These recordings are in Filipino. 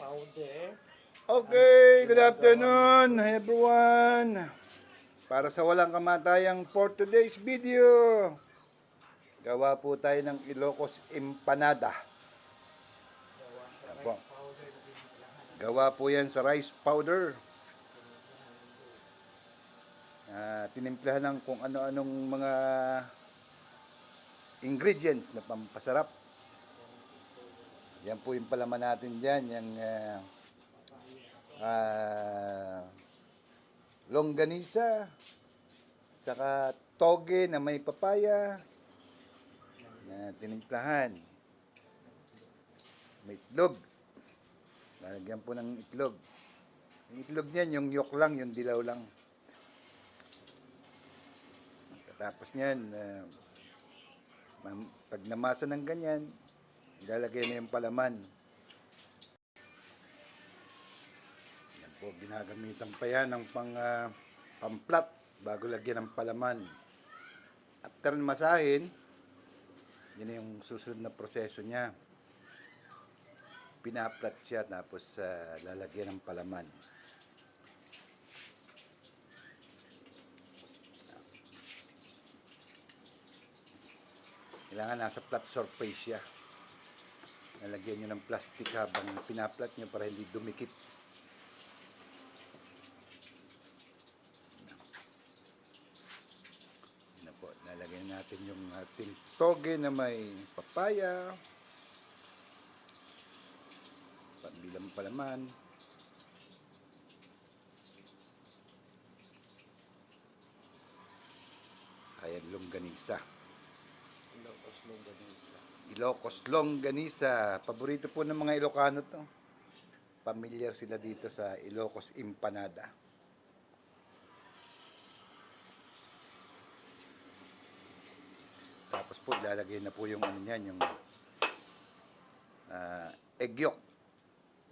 powder. Okay, good afternoon everyone. Para sa walang kamatayang for today's video, gawa po tayo ng Ilocos Empanada. Apo. Gawa po yan sa rice powder. Tinimplahan ng kung ano-anong mga ingredients na pampasarap. Yan po yung palaman natin dyan. Yung longganisa, saka toge na may papaya na tinimplahan. May itlog. Lalagyan po ng itlog. Yung itlog niyan, yung yolk lang, yung dilaw lang. Tapos niyan, pag namasa ng ganyan, ilalagay na yung palaman. Yan po, ginagamitan pa yan ng pamplat bago lagyan ng palaman. After masahin, yun na yung susunod na proseso niya. Pinaplat siya tapos lalagyan ng palaman. Kailangan nasa flat surface siya. Nalagyan nyo ng plastic habang pinaplat nyo para hindi dumikit. Ano po, nalagyan natin yung ating toge na may papaya, bilang palaman. Kaya longganisa. Ilocos longganisa. Paborito po ng mga Ilocano to. Familiar sila dito sa Ilocos Empanada. Tapos po ilalagay na po yung ano niyan, yung egg yolk.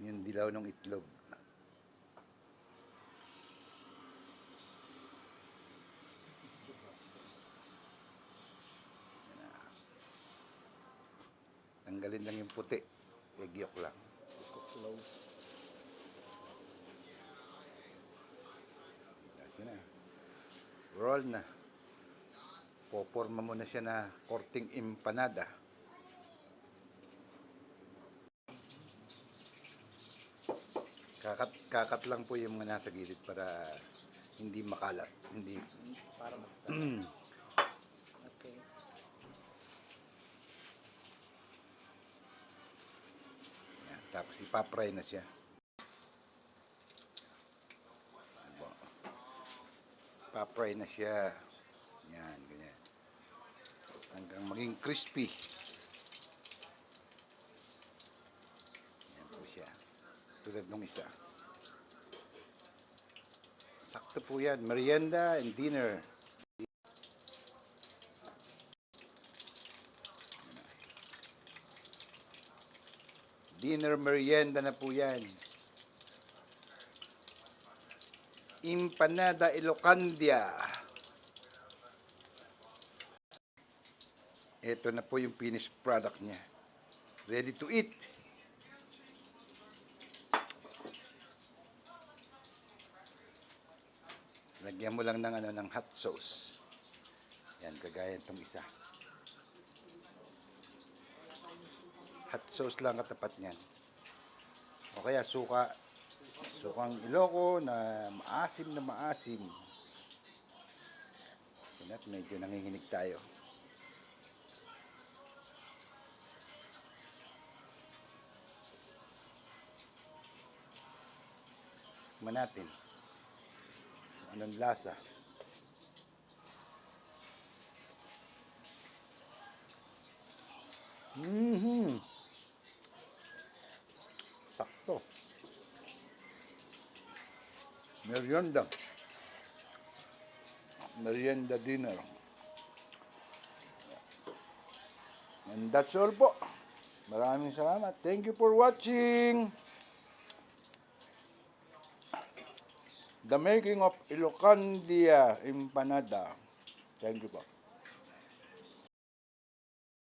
Yung dilaw ng itlog. Tanggalin lang yung puti. Egg yolk lang. Kasi na. Roll na. Poporma mo na siya na korting empanada. Kakat lang po yung mga nasa gilid para hindi makalat. Hindi. Para masarap. Okay. Yan, tapos ipapry na siya. Ipapry na siya. Yan, ganyan. Hanggang maging crispy. Yan po siya. Tulad nung isa. Sakto po yan. Merienda and dinner. Dinner merienda na po yan. Empanada Ilocandia. Ito na po yung finished product niya. Ready to eat. Lagyan mo lang ng hot sauce. Yan, kagaya itong isa. Hot sauce lang katapat niyan. O kaya sukang Iloco na maasim na maasim. At medyo nanginginig tayo. Tikman natin. Anong lasa? Sakto. Merienda. Merienda dinner. And that's all po. Maraming salamat. Thank you for watching. The making of Ilocandia Empanada. Thank you po.